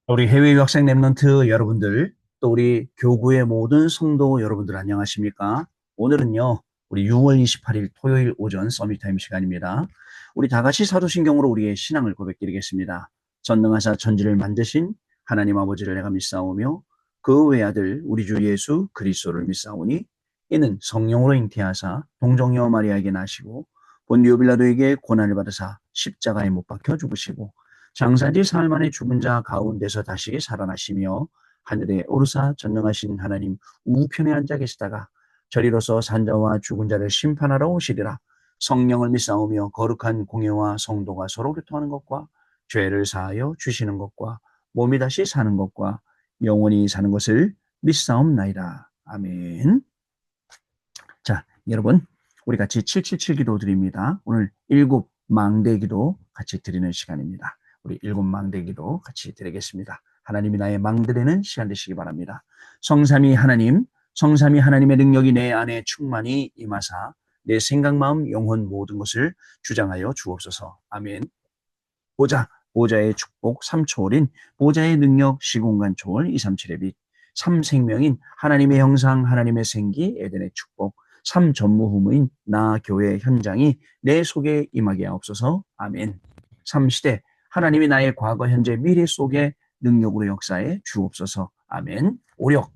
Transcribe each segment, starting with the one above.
우리 해외 유학생 랩런트 여러분들, 또 우리 교구의 모든 성도 여러분들 안녕하십니까? 오늘은요, 우리 6월 28일 토요일 오전 서밋타임 시간입니다. 우리 다 같이 사도신경으로 우리의 신앙을 고백드리겠습니다. 전능하사 천지를 만드신 하나님 아버지를 내가 믿사오며 그 외아들 우리 주 예수 그리스도를 믿사오니 이는 성령으로 잉태하사 동정녀 마리아에게 나시고 본디오 빌라도에게 고난을 받으사 십자가에 못 박혀 죽으시고 장사지 사흘 만에 죽은 자 가운데서 다시 살아나시며 하늘에 오르사 전능하신 하나님 우편에 앉아 계시다가 저리로서 산자와 죽은 자를 심판하러 오시리라. 성령을 믿사오며 거룩한 공예와 성도가 서로 교통하는 것과 죄를 사하여 주시는 것과 몸이 다시 사는 것과 영원히 사는 것을 믿사옵나이다. 아멘. 자, 여러분, 우리 같이 777 기도 드립니다. 오늘 일곱 망대 기도 같이 드리는 시간입니다. 우리 일곱 망대 기도 같이 드리겠습니다. 하나님이 나의 망대되는 시간 되시기 바랍니다. 성삼위 하나님, 성삼위 하나님의 능력이 내 안에 충만히 임하사 내 생각, 마음, 영혼 모든 것을 주장하여 주옵소서. 아멘. 보좌의 축복 3초월인 보좌의 능력 시공간 초월 237의 빛 3생명인 하나님의 형상 하나님의 생기 에덴의 축복 3전무후무인 나 교회 현장이 내 속에 임하게 하옵소서. 아멘. 3시대 하나님이 나의 과거 현재 미래 속에 능력으로 역사해 주옵소서. 아멘. 오력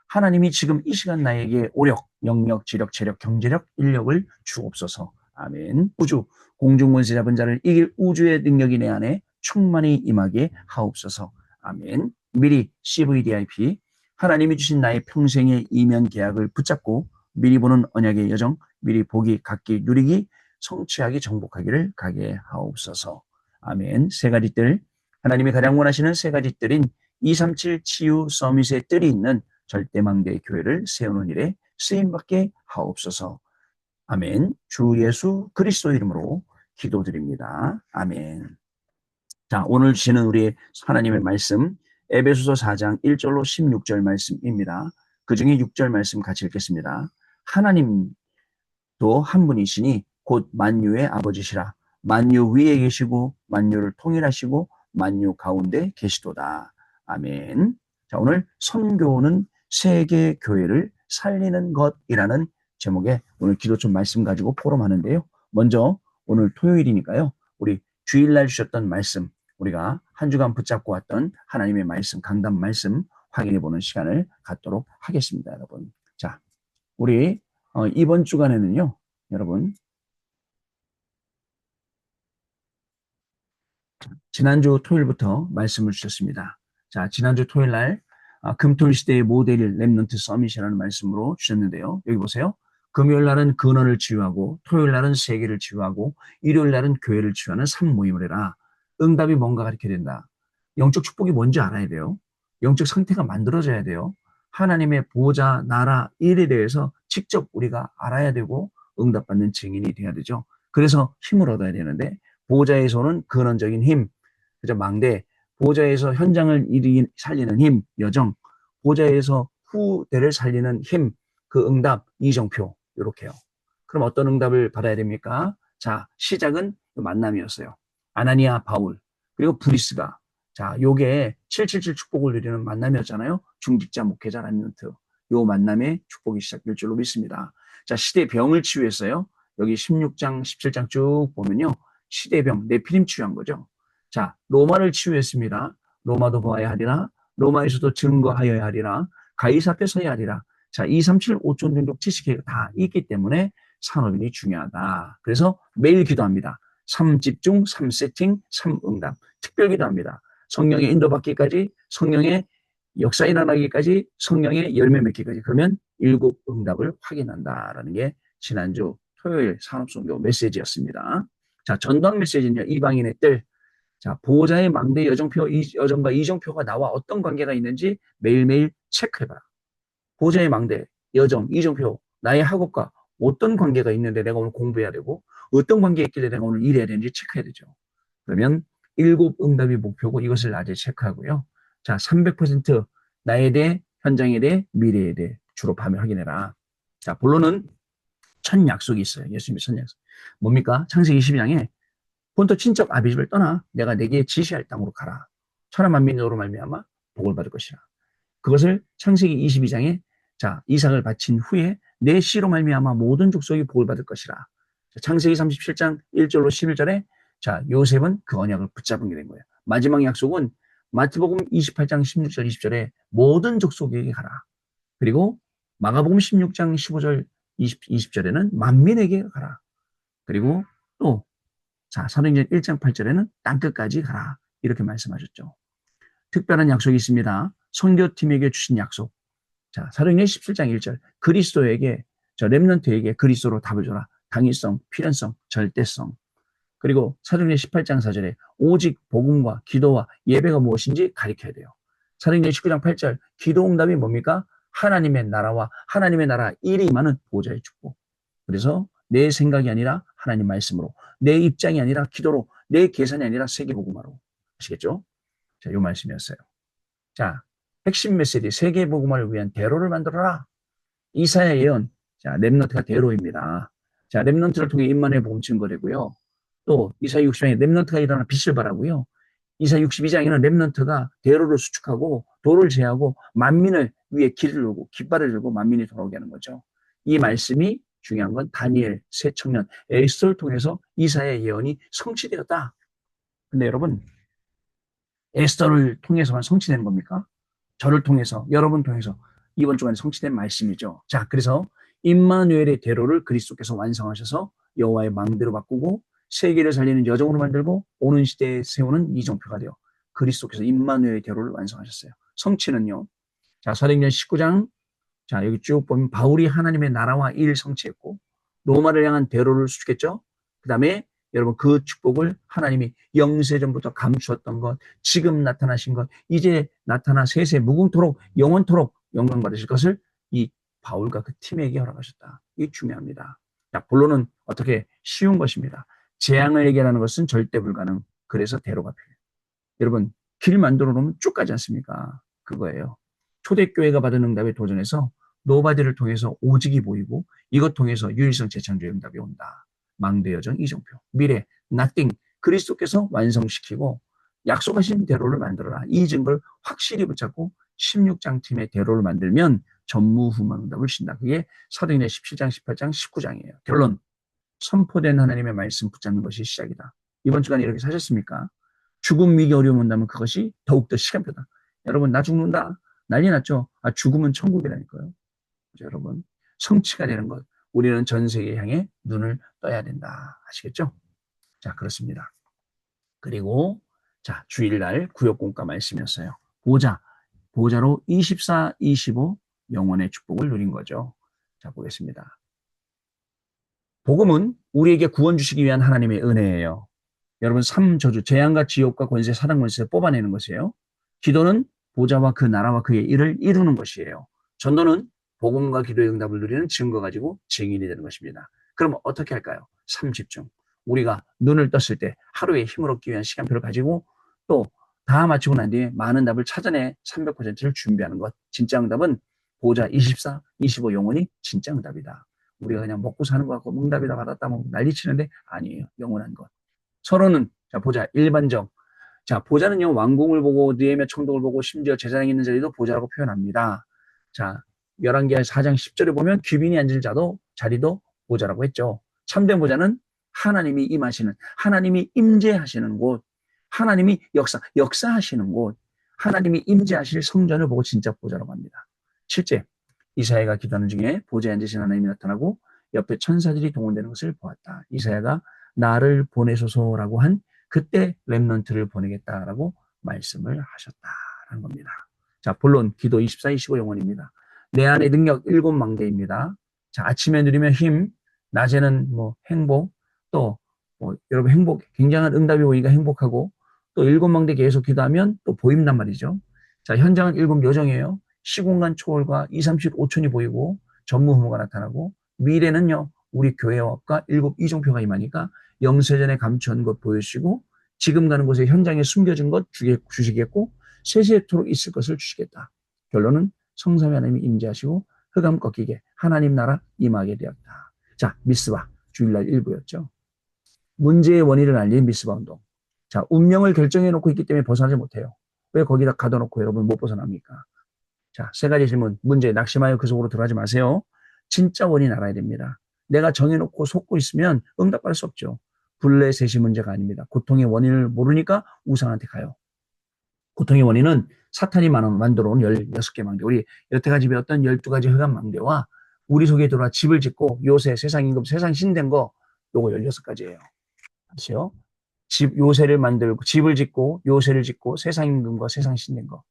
하나님이 지금 이 시간 나에게 오력, 영력, 지력, 체력, 경제력, 인력을 주옵소서. 아멘. 우주 공중권세 잡은 자를 이길 우주의 능력이 내 안에 충만히 임하게 하옵소서. 아멘. 미리 CVDIP 하나님이 주신 나의 평생의 이면 계약을 붙잡고 미리 보는 언약의 여정, 미리 보기, 갖기, 누리기, 성취하기, 정복하기를 가게 하옵소서. 아멘. 세 가지 뜰, 하나님이 가장 원하시는 세 가지 뜰인 237 치유 서밋의 뜰이 있는 절대망대 교회를 세우는 일에 쓰임받게 하옵소서. 아멘. 주 예수 그리스도 이름으로 기도드립니다. 아멘. 자, 오늘 주시는 우리 하나님의 말씀 에베소서 4장 1절로 16절 말씀입니다. 그 중에 6절 말씀 같이 읽겠습니다. 하나님도 한 분이시니 곧 만유의 아버지시라. 만유 위에 계시고 만유를 통일하시고 만유 가운데 계시도다. 아멘. 자, 오늘 선교는 세계 교회를 살리는 것이라는 제목의 오늘 기도촌 말씀 가지고 포럼하는데요. 먼저 오늘 토요일이니까요. 우리 주일날 주셨던 말씀, 우리가 한 주간 붙잡고 왔던 하나님의 말씀, 강단 말씀 확인해 보는 시간을 갖도록 하겠습니다, 여러분. 자, 우리 이번 주간에는요, 여러분, 지난주 토요일부터 말씀을 주셨습니다. 자, 지난주 토요일 날 금토일 시대의 모델일 렘넌트 서밋이라는 말씀으로 주셨는데요. 여기 보세요. 금요일 날은 근원을 치유하고 토요일 날은 세계를 치유하고 일요일 날은 교회를 치유하는 3모임을 해라. 응답이 뭔가 가르쳐야 된다. 영적 축복이 뭔지 알아야 돼요. 영적 상태가 만들어져야 돼요. 하나님의 보좌, 나라, 일에 대해서 직접 우리가 알아야 되고 응답받는 증인이 돼야 되죠. 그래서 힘을 얻어야 되는데 보좌에서는 근원적인 힘, 그죠? 망대, 보좌에서 현장을 살리는 힘, 여정, 보좌에서 후대를 살리는 힘, 그 응답, 이정표, 이렇게요. 그럼 어떤 응답을 받아야 됩니까? 자, 시작은 만남이었어요. 아나니아, 바울, 그리고 브리스가. 자, 요게 777 축복을 누리는 만남이었잖아요. 중직자, 목회자, 람넌트. 요 만남의 축복이 시작될 줄로 믿습니다. 자, 시대병을 치유했어요. 여기 16장, 17장 쭉 보면요. 시대병, 네피림 치유한 거죠. 자, 로마를 치유했습니다. 로마도 보아야 하리라. 로마에서도 증거하여야 하리라. 가이사 앞에 서야 하리라. 자, 237, 5천 정도 지식이 다 있기 때문에 산업인이 중요하다. 그래서 매일 기도합니다. 3집중, 3세팅, 3응답. 특별 기도합니다. 성령의 인도받기까지, 성령의 역사 일어나기까지, 성령의 열매 맺기까지. 그러면 일곱 응답을 확인한다라는 게 지난주 토요일 산업선교 메시지였습니다. 자, 전방 메시지는요. 이방인의 뜰. 자, 보호자의 망대 여정과 이정표가 나와 어떤 관계가 있는지 매일매일 체크해봐라. 보호자의 망대, 여정, 이정표, 나의 학업과 어떤 관계가 있는데 내가 오늘 공부해야 되고 어떤 관계가 있길래 내가 오늘 일해야 되는지 체크해야 되죠. 그러면 일곱 응답이 목표고 이것을 낮에 체크하고요. 자, 300% 나에 대해, 현장에 대해, 미래에 대해 주로 밤에 확인해라. 자, 본론은 첫 약속이 있어요. 예수님의 첫 약속. 뭡니까? 창세기 22장에 본토 친척 아비집을 떠나 내가 내게 지시할 땅으로 가라. 천하 만민이 너로 말미암아 복을 받을 것이라. 그것을 창세기 22장에 자 이삭을 바친 후에 내 씨로 말미암아 모든 족속이 복을 받을 것이라. 창세기 37장 1절로 11절에 자 요셉은 그 언약을 붙잡은 게 된 거예요. 마지막 약속은 마태복음 28장 16절 20절에 모든 족속에게 가라. 그리고 마가복음 16장 15절 20절에는 만민에게 가라. 그리고 또 자, 사도행전 1장 8절에는 땅끝까지 가라. 이렇게 말씀하셨죠. 특별한 약속이 있습니다. 선교팀에게 주신 약속. 자, 사도행전 17장 1절. 그리스도에게, 저 렘넌트에게 그리스도로 답을 줘라. 당위성, 필연성, 절대성. 그리고 사도행전 18장 4절에 오직 복음과 기도와 예배가 무엇인지 가르쳐야 돼요. 사도행전 19장 8절. 기도 응답이 뭡니까? 하나님의 나라와 하나님의 나라 일이 임하는 보좌의 축복. 그래서 내 생각이 아니라 하나님 말씀으로, 내 입장이 아니라 기도로, 내 계산이 아니라 세계복음화로. 아시겠죠? 자, 이 말씀이었어요. 자, 핵심 메시지 세계복음화를 위한 대로를 만들어라. 이사야 예언. 자, 렘넌트가 대로입니다. 자, 렘넌트를 통해 임만의 복음 증거되고요. 또 이사야 60장에 렘넌트가 일어나 빛을 발하고요. 이사야 62장에는 렘넌트가 대로를 수축하고 도를 제하고 만민을 위에 길을 열고 깃발을 들고 만민이 돌아오게 하는 거죠. 이 말씀이 중요한 건 다니엘, 새 청년, 에스더를 통해서 이사야의 예언이 성취되었다. 근데 여러분, 에스더를 통해서만 성취되는 겁니까? 저를 통해서, 여러분 통해서 이번 주간에 성취된 말씀이죠. 자, 그래서 임마누엘의 대로를 그리스도께서 완성하셔서 여호와의 망대로 바꾸고 세계를 살리는 여정으로 만들고 오는 시대에 세우는 이정표가 되어 그리스도께서 임마누엘의 대로를 완성하셨어요. 성취는요. 자, 사도행전 19장 자, 여기 쭉 보면 바울이 하나님의 나라와 일 성취했고 로마를 향한 대로를 수축했죠. 그 다음에 여러분 그 축복을 하나님이 영세전부터 감추었던 것, 지금 나타나신 것, 이제 나타나 세세 무궁토록 영원토록 영광 받으실 것을 이 바울과 그 팀에게 허락하셨다. 이게 중요합니다. 자, 본론은 어떻게 쉬운 것입니다. 재앙을 해결하는 것은 절대 불가능. 그래서 대로가 필요해요. 여러분 길 만들어 놓으면 쭉 가지 않습니까? 그거예요. 초대교회가 받은 응답에 도전해서 노바디를 통해서 오직이 보이고 이것 통해서 유일성 재창조의 응답이 온다. 망대여정 이정표. 미래 nothing. 그리스도께서 완성시키고 약속하신 대로를 만들어라. 이 증거를 확실히 붙잡고 16장 팀의 대로를 만들면 전무후무한 응답을 주신다. 그게 사도행전 17장, 18장, 19장이에요. 결론. 선포된 하나님의 말씀 붙잡는 것이 시작이다. 이번 주간에 이렇게 사셨습니까? 죽음, 위기, 어려움 온다면 그것이 더욱더 시간표다. 여러분 나 죽는다. 난리 났죠? 아, 죽음은 천국이라니까요. 여러분 성취가 되는 것. 우리는 전 세계 향해 눈을 떠야 된다. 아시겠죠? 자, 그렇습니다. 그리고 자, 주일날 구역공과 말씀이었어요. 보좌로 24, 25 영원의 축복을 누린 거죠. 자, 보겠습니다. 복음은 우리에게 구원 주시기 위한 하나님의 은혜예요. 여러분 3저주, 재앙과 지옥과 권세, 사단 권세에서 뽑아내는 것이에요. 기도는 보좌와 그 나라와 그의 일을 이루는 것이에요. 전도는 복음과 기도의 응답을 누리는 증거 가지고 증인이 되는 것입니다. 그럼 어떻게 할까요? 3집중. 우리가 눈을 떴을 때 하루에 힘을 얻기 위한 시간표를 가지고 또 다 마치고 난 뒤에 많은 답을 찾아내 300%를 준비하는 것. 진짜 응답은 보좌 24, 25 영원히 진짜 응답이다. 우리가 그냥 먹고 사는 것 같고 응답이다 받았다 뭐 난리치는데 아니에요. 영원한 것. 서로는 자 보자 일반적. 자 보자는요 왕궁을 보고 느헤미야 총독을 보고 심지어 제사장이 있는 자리도 보자라고 표현합니다. 자 열왕기하 4장 10절에 보면 귀빈이 앉을 자리도 보자라고 했죠. 참된 보자는 하나님이 임하시는 하나님이 임재하시는 곳, 하나님이 역사하시는 곳, 하나님이 임재하실 성전을 보고 진짜 보자라고 합니다. 실제 이사야가 기도하는 중에 보좌에 앉으신 하나님이 나타나고 옆에 천사들이 동원되는 것을 보았다. 이사야가 나를 보내소서라고 한 그때 렘넌트를 보내겠다라고 말씀을 하셨다라는 겁니다. 자, 본론 기도 24, 25 영원입니다. 내 안의 능력 7망대입니다. 자, 아침에 누리면 힘, 낮에는 뭐 행복, 또 뭐 여러분 행복, 굉장한 응답이 보이니까 행복하고 또 7망대 계속 기도하면 또 보인단 말이죠. 자, 현장은 7 요정이에요. 시공간 초월과 2, 30, 5천이 보이고 전무후무가 나타나고 미래는요. 우리 교회와 7 이종표가 임하니까 영세전에 감추한 것 보여주시고 지금 가는 곳에 현장에 숨겨진 것 주시겠고 세세토록 있을 것을 주시겠다. 결론은 성삼위 하나님이 임재하시고 흑암 꺾이게 하나님 나라 임하게 되었다. 자, 미스바 주일날 일부였죠. 문제의 원인을 알린 미스바 운동. 자, 운명을 결정해 놓고 있기 때문에 벗어나지 못해요. 왜 거기다 가둬놓고 여러분 못 벗어납니까? 자, 세 가지 질문. 문제, 낙심하여 그 속으로 들어가지 마세요. 진짜 원인 알아야 됩니다. 내가 정해놓고 속고 있으면 응답할 수 없죠. 블레셋이 문제가 아닙니다. 고통의 원인을 모르니까 우상한테 가요. 고통의 원인은 사탄이 만들어 온 16개 망대, 우리 여태까지 배웠던 12가지 흑암 망대와 우리 속에 들어와 집을 짓고 요새 세상 임금, 세상 신된 거, 요거 16가지예요. 아시죠? 요새를 만들고, 집을 짓고, 요새를 짓고, 세상 임금과 세상 신된 거.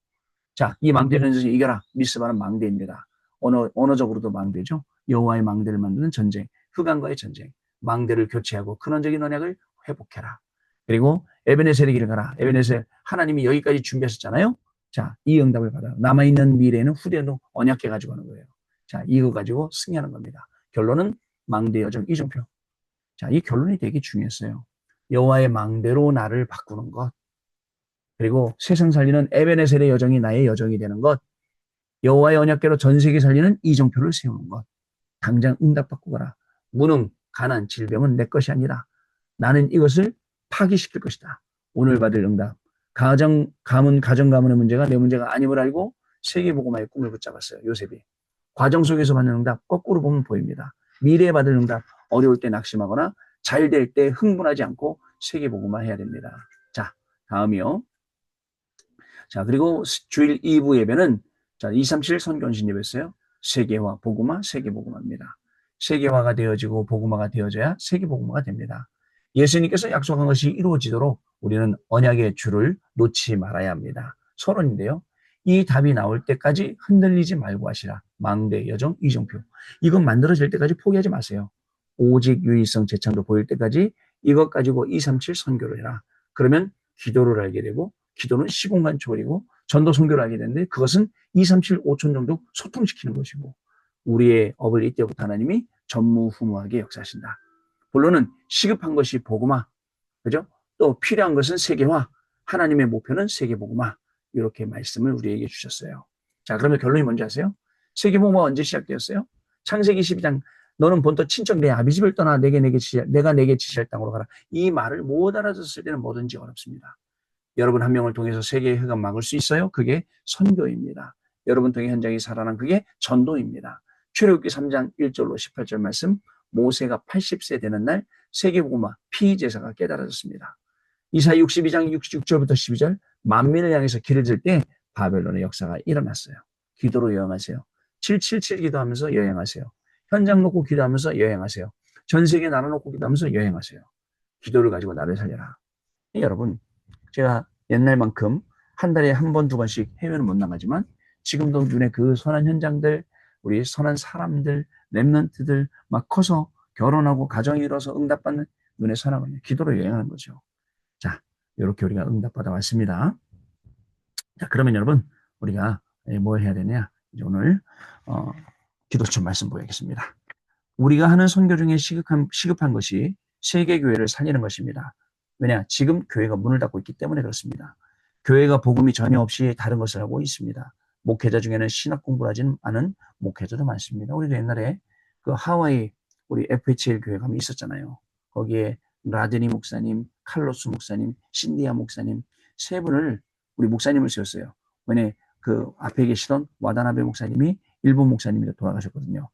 자, 이 망대를 이겨라. 미스바는 망대입니다. 언어적으로도 망대죠. 여호와의 망대를 만드는 전쟁, 흑암과의 전쟁. 망대를 교체하고 근원적인 언약을 회복해라. 그리고 에베네셀의 길을 가라. 에베네셀, 하나님이 여기까지 준비하셨잖아요. 자, 이 응답을 받아요. 남아있는 미래에는 후대도 언약해 가지고 하는 거예요. 자, 이거 가지고 승리하는 겁니다. 결론은 망대 여정 이정표. 자, 이 결론이 되게 중요했어요. 여호와의 망대로 나를 바꾸는 것. 그리고 세상 살리는 에베네셀의 여정이 나의 여정이 되는 것. 여호와의 언약궤로 전 세계 살리는 이정표를 세우는 것. 당장 응답받고 가라. 무능, 가난, 질병은 내 것이 아니라 나는 이것을 파기시킬 것이다. 오늘 받을 응답. 가정 가문의 문제가 내 문제가 아님을 알고 세계복음화의 꿈을 붙잡았어요. 요셉이. 과정 속에서 받는 응답 거꾸로 보면 보입니다. 미래에 받을 응답 어려울 때 낙심하거나 잘 될 때 흥분하지 않고 세계복음화 해야 됩니다. 자, 다음이요. 자, 그리고 주일 2부 예배는 자, 237 선교헌신 예배였어요. 세계화, 복음화, 세계복음화입니다. 세계화가 되어지고 복음화가 되어져야 세계복음화가 됩니다. 예수님께서 약속한 것이 이루어지도록 우리는 언약의 줄을 놓지 말아야 합니다. 서론인데요. 이 답이 나올 때까지 흔들리지 말고 하시라. 망대, 여정, 이정표. 이건 만들어질 때까지 포기하지 마세요. 오직 유일성 재창도 보일 때까지 이것 가지고 237 선교를 해라. 그러면 기도를 알게 되고 기도는 시공간 초월이고 전도 선교를 알게 되는데 그것은 2, 3, 7, 5천 정도 소통시키는 것이고 우리의 업을 이때부터 하나님이 전무후무하게 역사하신다. 본론은 시급한 것이 복음화, 그죠? 또 필요한 것은 세계화, 하나님의 목표는 세계복음화. 이렇게 말씀을 우리에게 주셨어요. 자, 그러면 결론이 뭔지 아세요? 세계복음화 언제 시작되었어요? 창세기 12장 너는 본토 친척 내 아비집을 떠나 내가 내게 지시할 땅으로 가라. 이 말을 못 알아듣을 때는 뭐든지 어렵습니다. 여러분 한 명을 통해서 세계의 흑암 막을 수 있어요? 그게 선교입니다. 여러분 통해 현장이 살아난 그게 전도입니다. 출애굽기 3장 1절로 18절 말씀, 모세가 80세 되는 날 세계복음화 피제사가 깨달아졌습니다. 이사야 62장 6절부터 12절, 만민을 향해서 길을 들 때 바벨론의 역사가 일어났어요. 기도로 여행하세요. 777 기도하면서 여행하세요. 현장 놓고 기도하면서 여행하세요. 전 세계 나라 놓고 기도하면서 여행하세요. 기도를 가지고 나를 살려라. 여러분, 제가 옛날만큼 한 달에 한 번, 두 번씩 해외는 못 나가지만 지금도 눈에 그 선한 현장들, 우리 선한 사람들, 랩런트들 막 커서 결혼하고 가정이 이뤄서 응답받는 눈에 선하거든요. 기도로 여행하는 거죠. 자, 이렇게 우리가 응답받아 왔습니다. 자, 그러면 여러분, 우리가 뭘 해야 되냐? 이제 오늘 기도처 말씀 보여야겠습니다. 우리가 하는 선교 중에 시급한 것이 세계교회를 살리는 것입니다. 왜냐? 지금 교회가 문을 닫고 있기 때문에 그렇습니다. 교회가 복음이 전혀 없이 다른 것을 하고 있습니다. 목회자 중에는 신학 공부를 하지 않은 목회자도 많습니다. 우리도 옛날에 그 하와이 우리 FHL 교회 가면 있었잖아요. 거기에 라드니 목사님, 칼로스 목사님, 신디아 목사님 세 분을 우리 목사님을 세웠어요. 왜냐? 그 앞에 계시던 와다나베 목사님이 일본 목사님이 돌아가셨거든요.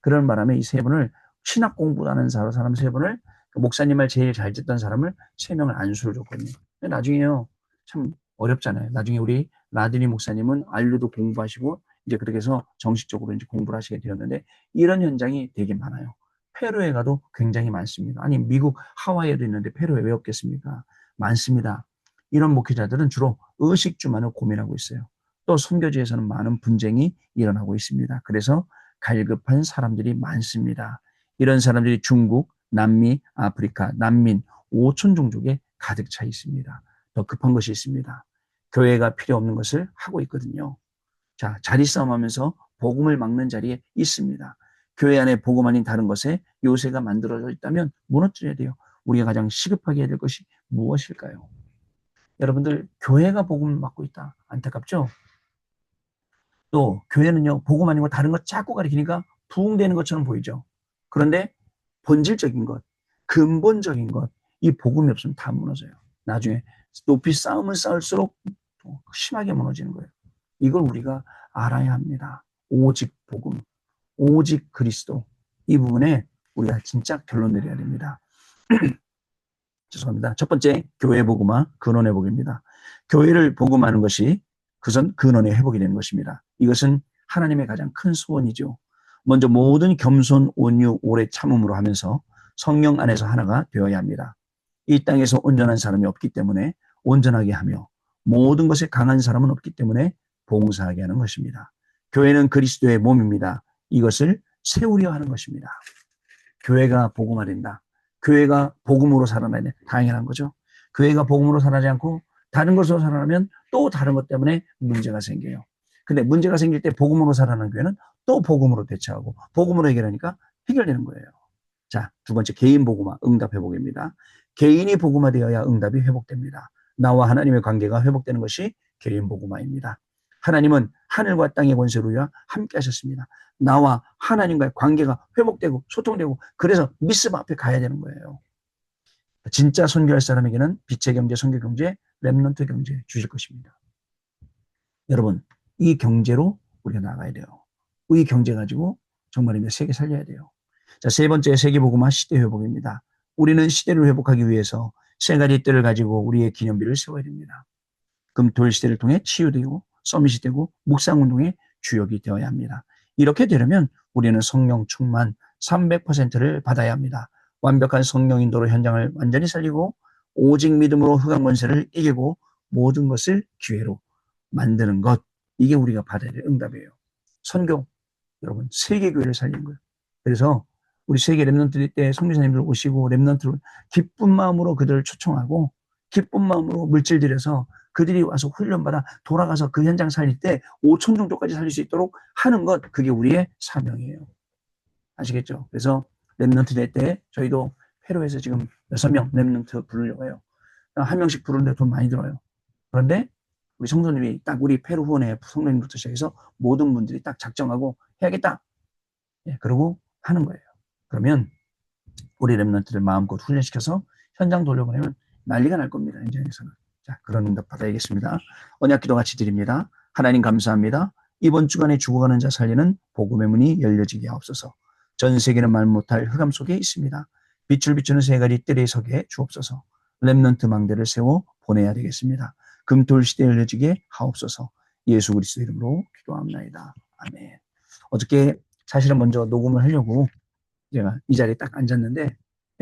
그런 바람에 이 세 분을 신학 공부하는 사람 세 분을 목사님 말 제일 잘 듣던 사람을 세 명을 안수를 줬거든요. 나중에요. 참 어렵잖아요. 나중에 우리 라드니 목사님은 안류도 공부하시고 이제 그렇게 해서 정식적으로 이제 공부를 하시게 되었는데 이런 현장이 되게 많아요. 페루에 가도 굉장히 많습니다. 아니 미국 하와이에도 있는데 페루에 왜 없겠습니까? 많습니다. 이런 목회자들은 주로 의식주만을 고민하고 있어요. 또 선교지에서는 많은 분쟁이 일어나고 있습니다. 그래서 갈급한 사람들이 많습니다. 이런 사람들이 중국, 남미, 아프리카, 난민, 5천 종족에 가득 차 있습니다. 더 급한 것이 있습니다. 교회가 필요 없는 것을 하고 있거든요. 자, 자리 싸움하면서 복음을 막는 자리에 있습니다. 교회 안에 복음 아닌 다른 것에 요새가 만들어져 있다면 무너뜨려야 돼요. 우리가 가장 시급하게 해야 될 것이 무엇일까요? 여러분들, 교회가 복음을 막고 있다. 안타깝죠? 또 교회는요, 복음 아니고 다른 것 자꾸 가리키니까 부흥되는 것처럼 보이죠. 그런데 본질적인 것, 근본적인 것, 이 복음이 없으면 다 무너져요. 나중에 높이 쌓으면 쌓을수록 심하게 무너지는 거예요. 이걸 우리가 알아야 합니다. 오직 복음, 오직 그리스도. 이 부분에 우리가 진짜 결론 내려야 됩니다. 죄송합니다. 첫 번째, 교회 복음화, 근원의 복입니다. 교회를 복음하는 것이 그것은 근원의 회복이 되는 것입니다. 이것은 하나님의 가장 큰 소원이죠. 먼저 모든 겸손, 온유, 오래 참음으로 하면서 성령 안에서 하나가 되어야 합니다. 이 땅에서 온전한 사람이 없기 때문에 온전하게 하며 모든 것에 강한 사람은 없기 때문에 봉사하게 하는 것입니다. 교회는 그리스도의 몸입니다. 이것을 세우려 하는 것입니다. 교회가 복음화된다. 교회가 복음으로 살아나야 돼. 당연한 거죠. 교회가 복음으로 살아나지 않고 다른 것으로 살아나면 또 다른 것 때문에 문제가 생겨요. 근데 문제가 생길 때 복음으로 살아나는 교회는 또 복음으로 대처하고 복음으로 해결하니까 해결되는 거예요. 자, 두 번째, 개인 복음화, 응답 회복입니다. 개인이 복음화되어야 응답이 회복됩니다. 나와 하나님의 관계가 회복되는 것이 개인 복음화입니다. 하나님은 하늘과 땅의 권세로야 함께 하셨습니다. 나와 하나님과의 관계가 회복되고 소통되고 그래서 미스바 앞에 가야 되는 거예요. 진짜 선교할 사람에게는 빛의 경제, 선교 경제, 렘넌트 경제 주실 것입니다. 여러분, 이 경제로 우리가 나가야 돼요. 이 경제 가지고 정말 세계 살려야 돼요. 자, 세 번째, 세계복음화 시대 회복입니다. 우리는 시대를 회복하기 위해서 세 가지 뜰을 가지고 우리의 기념비를 세워야 됩니다. 금토일 시대를 통해 치유되고 서밋이 되고 묵상운동의 주역이 되어야 합니다. 이렇게 되려면 우리는 성령 충만 300%를 받아야 합니다. 완벽한 성령 인도로 현장을 완전히 살리고 오직 믿음으로 흑암 권세를 이기고 모든 것을 기회로 만드는 것. 이게 우리가 받아야 될 응답이에요. 선교, 여러분 세계교회를 살리는 거예요. 그래서 우리 세계 렘넌트 때 선교사님들 오시고 렘넌트를 기쁜 마음으로 그들을 초청하고 기쁜 마음으로 물질 들여서 그들이 와서 훈련받아 돌아가서 그 현장 살릴 때 5천 정도까지 살릴 수 있도록 하는 것, 그게 우리의 사명이에요. 아시겠죠? 그래서 렘넌트 때 저희도 페루에서 지금 6명 렘넌트 부르려고 해요. 한 명씩 부르는데 돈 많이 들어요. 그런데 우리 성도님이 딱 우리 페루 후원회 성도님부터 시작해서 모든 분들이 딱 작정하고 해야겠다. 예, 그러고 하는 거예요. 그러면 우리 렘넌트를 마음껏 훈련시켜서 현장 돌려보내면 난리가 날 겁니다. 현장에서는. 자, 그런 응답 받아야겠습니다. 언약 기도 같이 드립니다. 하나님 감사합니다. 이번 주간에 죽어가는 자 살리는 복음의 문이 열려지게 하옵소서. 전 세계는 말 못할 흑암 속에 있습니다. 빛을 비추는 세 가지 뜰에 서게 주옵소서. 렘넌트 망대를 세워 보내야 되겠습니다. 금토일 시대에 열려지게 하옵소서. 예수 그리스도 이름으로 기도합니다. 아멘. 어저께 사실은 먼저 녹음을 하려고 제가 이 자리에 딱 앉았는데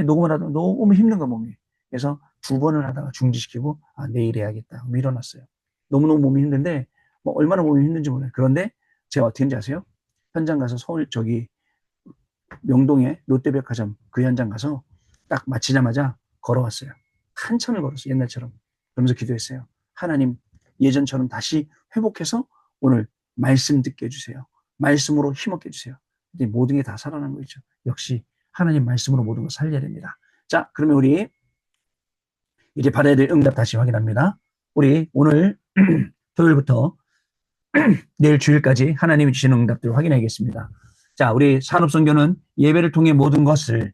녹음을 하다 너무 힘든 거 몸이. 그래서 2번을 하다가 중지시키고 내일 해야겠다. 밀어놨어요. 너무너무 몸이 힘든데 뭐 얼마나 몸이 힘든지 몰라요. 그런데 제가 어떻게 했는지 아세요? 현장 가서 서울 명동에 롯데백화점 그 현장 가서 딱 마치자마자 걸어왔어요. 한참을 걸었어요. 옛날처럼. 그러면서 기도했어요. 하나님 예전처럼 다시 회복해서 오늘 말씀 듣게 해주세요. 말씀으로 힘없게 해주세요. 근데 모든 게 다 살아난 거죠. 역시 하나님 말씀으로 모든 걸 살려야 됩니다. 자, 그러면 우리 이제 받아야 될 응답 다시 확인합니다. 우리 오늘 토요일부터 내일 주일까지 하나님이 주시는 응답들을 확인하겠습니다. 자, 우리 산업선교는 예배를 통해 모든 것을,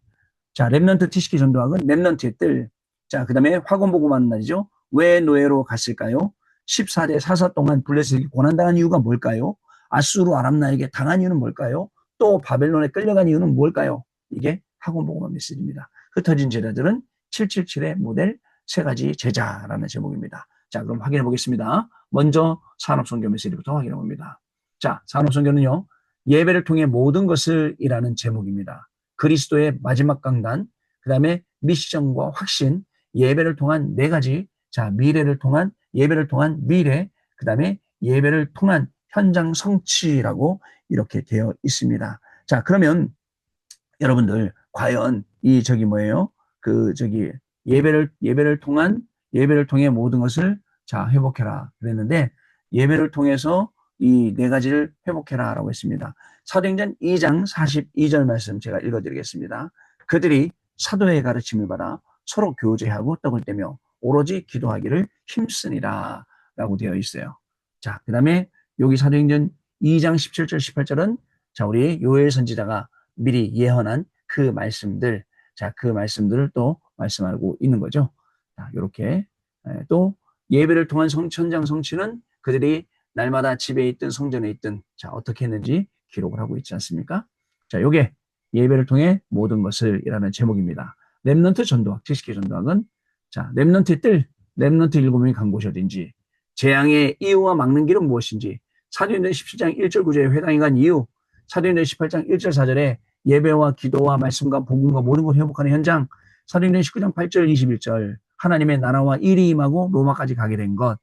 자, 렘넌트 TCK 전도학은 렘넌트의 뜰, 자, 그 다음에 화권복음하는 날이죠. 왜 노예로 갔을까요? 14대 사사 동안 블레셋에게 고난당한 이유가 뭘까요? 아수르 아람나에게 당한 이유는 뭘까요? 또 바벨론에 끌려간 이유는 뭘까요? 이게 화권복음한 메시지입니다. 흩어진 제자들은 777의 모델 세 가지 제자라는 제목입니다. 자, 그럼 확인해 보겠습니다. 먼저 산업선교 메시지부터 확인해 봅니다. 자, 산업선교는요, 예배를 통해 모든 것을 이라는 제목입니다. 그리스도의 마지막 강단, 그 다음에 미션과 확신, 예배를 통한 4가지, 자, 미래를 통한, 예배를 통한 미래, 그 다음에 예배를 통한 현장 성취라고 이렇게 되어 있습니다. 자, 그러면 여러분들, 과연 뭐예요? 예배를 통해 모든 것을 자, 회복해라. 그랬는데, 예배를 통해서 이 4가지를 회복해라. 라고 했습니다. 사도행전 2장 42절 말씀 제가 읽어드리겠습니다. 그들이 사도의 가르침을 받아 서로 교제하고 떡을 떼며 오로지 기도하기를 힘쓰니라. 라고 되어 있어요. 자, 그 다음에 여기 사도행전 2장 17절, 18절은 자, 우리 요엘 선지자가 미리 예언한 그 말씀들, 자, 그 말씀들을 또 말씀하고 있는 거죠. 자, 이렇게 또 예배를 통한 현장 성취는 그들이 날마다 집에 있든 성전에 있든 자 어떻게 했는지 기록을 하고 있지 않습니까? 자, 요게 예배를 통해 모든 것을 이라는 제목입니다. 렘넌트 전도학, 지식의 전도학은 자, 렘넌트의 뜰, 렘넌트 7명이 간 곳이 어딘지, 재앙의 이유와 막는 길은 무엇인지, 사도행전 17장 1절 9절에 회당에 간 이유, 사도행전 18장 1절 4절에 예배와 기도와 말씀과 복음과 모든 걸 회복하는 현장, 사도행전 19장 8절 21절 하나님의 나라와 일이 임하고 로마까지 가게 된 것,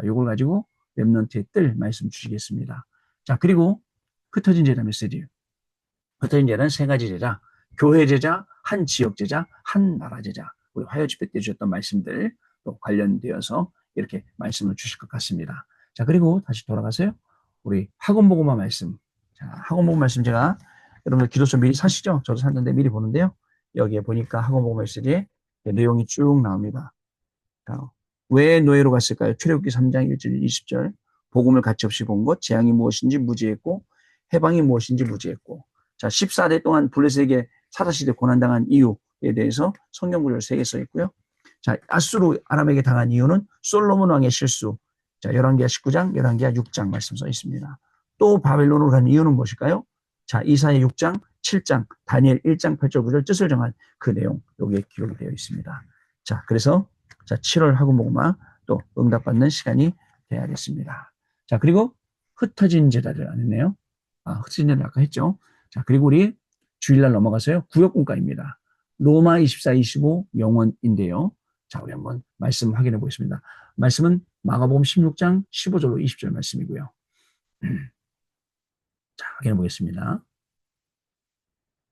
이걸 가지고 렘넌트의 뜰 말씀 주시겠습니다. 자, 그리고 흩어진 제자 메시지. 흩어진 제자는 세 가지 제자, 교회 제자, 한 지역 제자, 한 나라 제자. 우리 화요 집회 때 주셨던 말씀들 또 관련되어서 이렇게 말씀을 주실 것 같습니다. 자, 그리고 다시 돌아가세요. 우리 학원복음화 말씀. 자, 학원복음 말씀 제가 여러분들 기도서 미리 사시죠? 저도 샀는데 미리 보는데요. 여기에 보니까 학원복음 메시지에 내용이 쭉 나옵니다. 자, 왜 노예로 갔을까요? 출애굽기 3장 1절 20절. 복음을 가치없이 본 것, 재앙이 무엇인지 무지했고 해방이 무엇인지 무지했고. 자, 14대 동안 블레셋에게 사사시대 고난당한 이유에 대해서 성경 구절 3개 써 있고요. 자, 아수르 아람에게 당한 이유는 솔로몬 왕의 실수. 자, 열왕기하 19장, 열왕기하 6장 말씀 써 있습니다. 또 바벨론으로 간 이유는 무엇일까요? 자, 이사야 6장, 7장, 다니엘 1장 8절 9절 뜻을 정한 그 내용 여기에 기록이 되어 있습니다. 자, 그래서 자, 7월 학원복음화 또 응답받는 시간이 돼야겠습니다. 자, 그리고 흩어진 제자들 안 했네요. 흩어진 제자들 아까 했죠. 자, 그리고 우리 주일날 넘어가서요. 구역공과입니다. 로마 24, 25 영원인데요. 자, 우리 한번 말씀 확인해 보겠습니다. 말씀은 마가복음 16장 15절로 20절 말씀이고요. 자, 확인해 보겠습니다.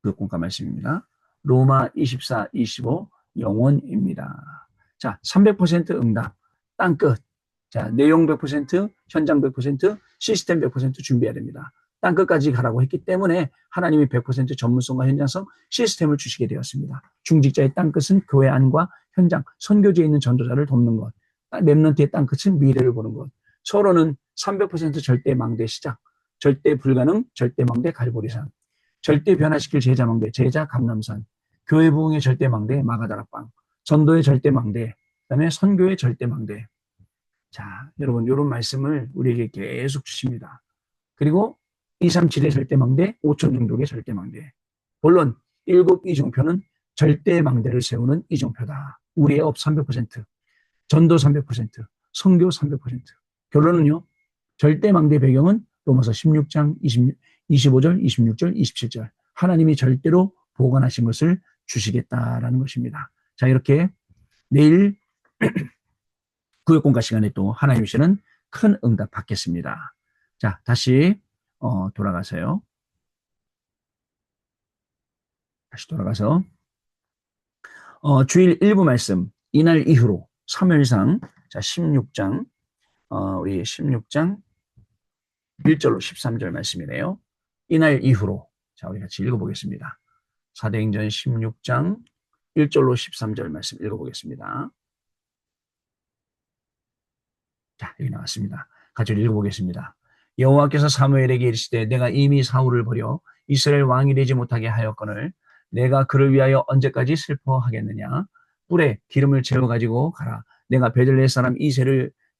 구역공과 말씀입니다. 로마 24, 25 영원입니다. 자, 300% 응답, 땅끝. 자, 내용 100%, 현장 100%, 시스템 100% 준비해야 됩니다. 땅끝까지 가라고 했기 때문에 하나님이 100% 전문성과 현장성 시스템을 주시게 되었습니다. 중직자의 땅끝은 교회 안과 현장, 선교지에 있는 전도자를 돕는 것. 렘넌트의 땅끝은 미래를 보는 것. 서로는 300% 절대 망대 시작, 절대 불가능, 절대 망대 갈보리산, 절대 변화시킬 제자 망대, 제자 감람산, 교회 부흥의 절대 망대 마가다락방, 전도의 절대 망대, 그다음에 선교의 절대 망대. 자, 여러분 이런 말씀을 우리에게 계속 주십니다. 그리고 237의 절대망대, 5천 종족의 절대망대. 본론 7 이종표는 절대망대를 세우는 이종표다. 우리의 업 300%, 전도 300%, 선교 300%. 결론은요. 절대망대 배경은 로마서 16장 25절, 26절, 27절. 하나님이 절대로 보관하신 것을 주시겠다라는 것입니다. 자, 이렇게 내일 구역공과 시간에 또 하나님 씨는 큰 응답 받겠습니다. 자, 다시 돌아가서요. 다시 돌아가서 주일 1부 말씀 이날 이후로 3일상 자 16장 우리 16장 1절로 13절 말씀이네요. 이날 이후로 자 우리 같이 읽어보겠습니다. 사도행전 16장 1절로 13절 말씀 읽어보겠습니다. 자 여기 나왔습니다. 같이 읽어보겠습니다. 여호와께서 사무엘에게 이르시되 내가 이미 사울을 버려 이스라엘 왕이 되지 못하게 하였거늘 내가 그를 위하여 언제까지 슬퍼하겠느냐. 뿔에 기름을 채워가지고 가라. 내가 베들레헴 사람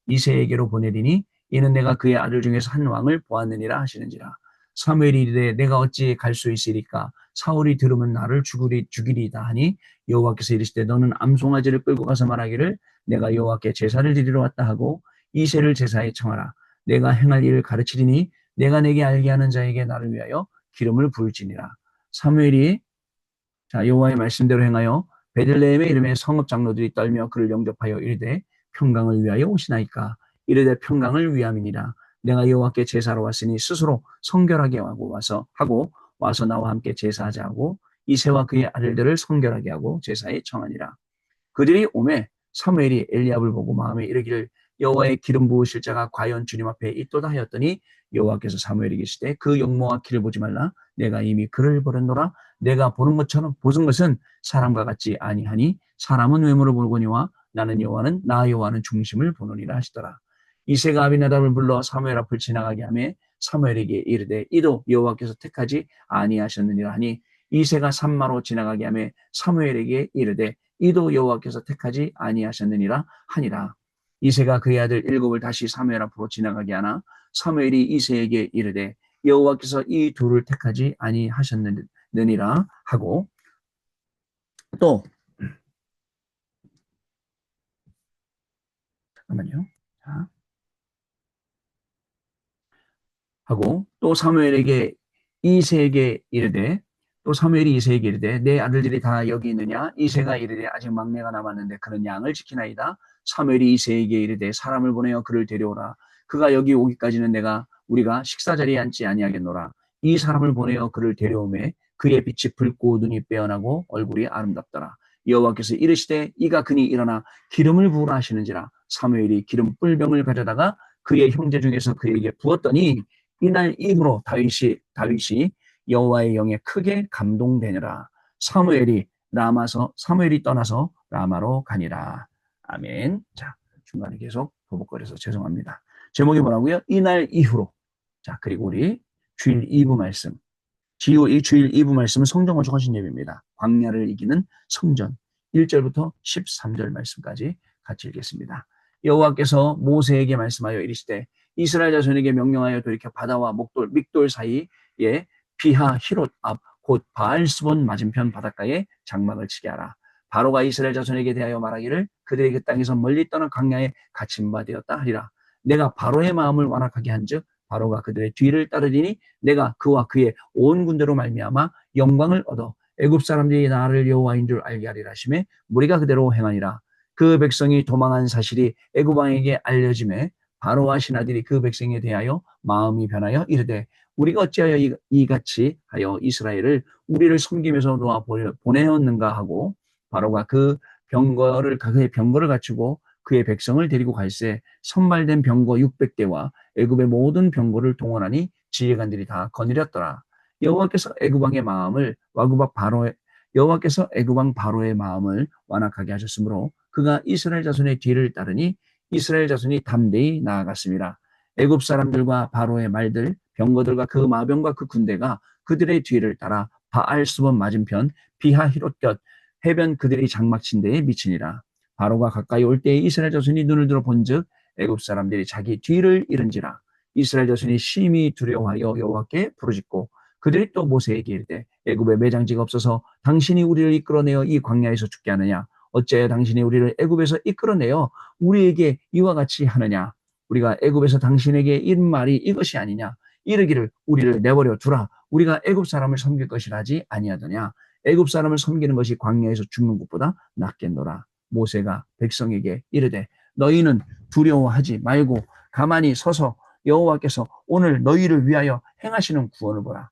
이새에게로 보내리니 이는 내가 그의 아들 중에서 한 왕을 보았느니라 하시는지라. 사무엘이 이르되 내가 어찌 갈 수 있으리까. 사울이 들으면 나를 죽이리이다 하니 여호와께서 이르시되 너는 암송아지를 끌고 가서 말하기를 내가 여호와께 제사를 드리러 왔다 하고 이새를 제사에 청하라. 내가 행할 일을 가르치리니 내가 내게 알게 하는 자에게 나를 위하여 기름을 부을지니라. 사무엘이 자 여호와의 말씀대로 행하여 베들레헴의 이름의 성읍 장로들이 떨며 그를 영접하여 이르되 평강을 위하여 오시나이까. 이르되 평강을 위함이니라. 내가 여호와께 제사로 왔으니 스스로 성결하게 와서 나와 함께 제사하자 하고 이새와 그의 아들들을 성결하게 하고 제사에 청하니라. 그들이 오매 사무엘이 엘리압을 보고 마음에 이르기를 여호와의 기름 부으실 자가 과연 주님 앞에 있도다 하였더니 여호와께서 사무엘에게 이르시되 그 용모와 키를 보지 말라. 내가 이미 그를 버렸노라. 내가 보는 것은 사람과 같지 아니하니 사람은 외모를 보거니와 나는 여호와는 중심을 보노니라 하시더라. 이새가 아비나답을 불러 사무엘 앞을 지나가게 하며 사무엘에게 이르되 이도 여호와께서 택하지 아니하셨느니라 하니 이새가 산마로 지나가게 하며 사무엘에게 이르되 이도 여호와께서 택하지 아니하셨느니라 하니라. 이새가 그의 아들 일곱을 다시 사무엘 앞으로 지나가게 하나 사무엘이 이새에게 이르되 여호와께서 이 둘을 택하지 아니하셨느니라 하고 또 잠깐만요. 자, 하고 또 사무엘에게 이새에게 이르되 또 사무엘이 이새에게 이르되 내 아들들이 다 여기 있느냐 이새가 이르되 아직 막내가 남았는데 그는 양을 지키나이다. 사무엘이 이새에게 이르되 사람을 보내어 그를 데려오라. 그가 여기 오기까지는 우리가 식사 자리에 앉지 아니하겠노라. 이 사람을 보내어 그를 데려오매 그의 빛이 붉고 눈이 빼어나고 얼굴이 아름답더라. 여호와께서 이르시되 이가 그니 일어나 기름을 부으라 하시는지라. 사무엘이 기름 뿔병을 가져다가 그의 형제 중에서 그에게 부었더니 이날 이후로 다윗이 여호와의 영에 크게 감동되니라. 사무엘이 떠나서 라마로 가니라. 아멘. 자, 중간에 계속 버벅거려서 죄송합니다. 제목이 뭐라고요? 이날 이후로. 자, 그리고 우리 주일 2부 말씀. 이 주일 2부 말씀은 성전 건축하신 예배입니다. 광야를 이기는 성전 1절부터 13절 말씀까지 같이 읽겠습니다. 여호와께서 모세에게 말씀하여 이르시되 이스라엘 자손에게 명령하여 돌이켜 바다와 믹돌 사이에 비하 히롯 앞 곧 바알스본 맞은편 바닷가에 장막을 치게 하라. 바로가 이스라엘 자손에게 대하여 말하기를 그들이 그 땅에서 멀리 떠난 광야에 갇힌 바 되었다 하리라. 내가 바로의 마음을 완악하게 한즉 바로가 그들의 뒤를 따르리니 내가 그와 그의 온 군대로 말미암아 영광을 얻어 애굽 사람들이 나를 여호와인 줄 알게 하리라 하시매 무리가 그대로 행하니라. 그 백성이 도망한 사실이 애굽 왕에게 알려짐에 바로와 신하들이 그 백성에 대하여 마음이 변하여 이르되 우리가 어찌하여 이같이 하여 이스라엘을 우리를 섬기면서 놓아 보내었는가 하고 바로가 그의 병거를 갖추고 그의 백성을 데리고 갈새 선발된 병거 600대와 애굽의 모든 병거를 동원하니 지휘관들이 다 거느렸더라. 여호와께서 애굽 왕 바로의 마음을 완악하게 하셨으므로 그가 이스라엘 자손의 뒤를 따르니 이스라엘 자손이 담대히 나아갔습니다. 애굽 사람들과 바로의 말들, 병거들과 그 마병과 그 군대가 그들의 뒤를 따라 바알스본 맞은편 비하히롯 곁 해변 그들이 장막친 데에 미치니라. 바로가 가까이 올 때에 이스라엘 자손이 눈을 들어 본즉 애굽 사람들이 자기 뒤를 잃은지라. 이스라엘 자손이 심히 두려워하여 여호와께 부르짖고 그들이 또 모세에게 이르되 애굽에 매장지가 없어서 당신이 우리를 이끌어내어 이 광야에서 죽게 하느냐. 어찌하여 당신이 우리를 애굽에서 이끌어내어 우리에게 이와 같이 하느냐. 우리가 애굽에서 당신에게 이른 말이 이것이 아니냐. 이르기를 우리를 내버려 두라. 우리가 애굽 사람을 섬길 것이라 하지 아니하더냐. 애굽 사람을 섬기는 것이 광야에서 죽는 것보다 낫겠노라. 모세가 백성에게 이르되 너희는 두려워하지 말고 가만히 서서 여호와께서 오늘 너희를 위하여 행하시는 구원을 보라.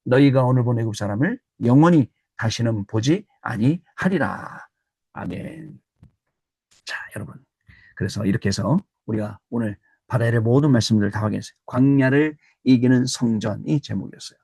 너희가 오늘 본 애굽 사람을 영원히 다시는 보지 아니하리라. 아멘. 자, 여러분. 그래서 이렇게 해서 우리가 오늘 바라엘의 모든 말씀들을 다 확인했어요. 광야를 이기는 성전이 제목이었어요.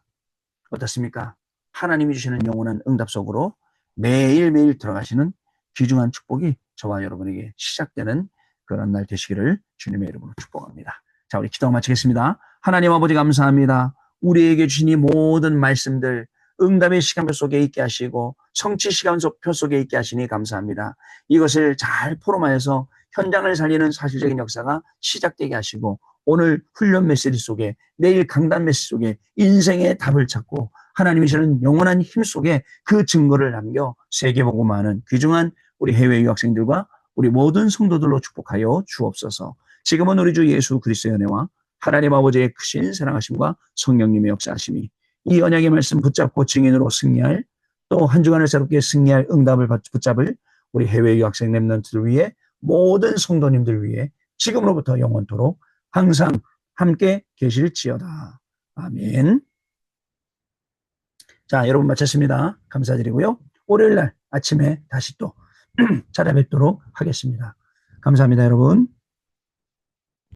어떻습니까? 하나님이 주시는 영원한 응답 속으로 매일매일 들어가시는 귀중한 축복이 저와 여러분에게 시작되는 그런 날 되시기를 주님의 이름으로 축복합니다. 자, 우리 기도 마치겠습니다. 하나님 아버지 감사합니다. 우리에게 주신 이 모든 말씀들 응답의 시간표 속에 있게 하시고 성취 시간표 속에 있게 하시니 감사합니다. 이것을 잘 포럼하여서 현장을 살리는 사실적인 역사가 시작되게 하시고 오늘 훈련 메시지 속에 내일 강단 메시지 속에 인생의 답을 찾고 하나님이 주시는 영원한 힘 속에 그 증거를 남겨 세계복음화하는 귀중한 우리 해외 유학생들과 우리 모든 성도들로 축복하여 주옵소서. 지금은 우리 주 예수 그리스도의 은혜와 하나님 아버지의 크신 사랑하심과 성령님의 역사하심이 이 언약의 말씀 붙잡고 증인으로 승리할 또 한 주간을 새롭게 승리할 응답을 붙잡을 우리 해외 유학생 렘넌트들 위해 모든 성도님들 위해 지금으로부터 영원토록 항상 함께 계실지어다. 아멘. 자, 여러분 마쳤습니다. 감사드리고요. 월요일 날 아침에 다시 또 찾아뵙도록 하겠습니다. 감사합니다, 여러분.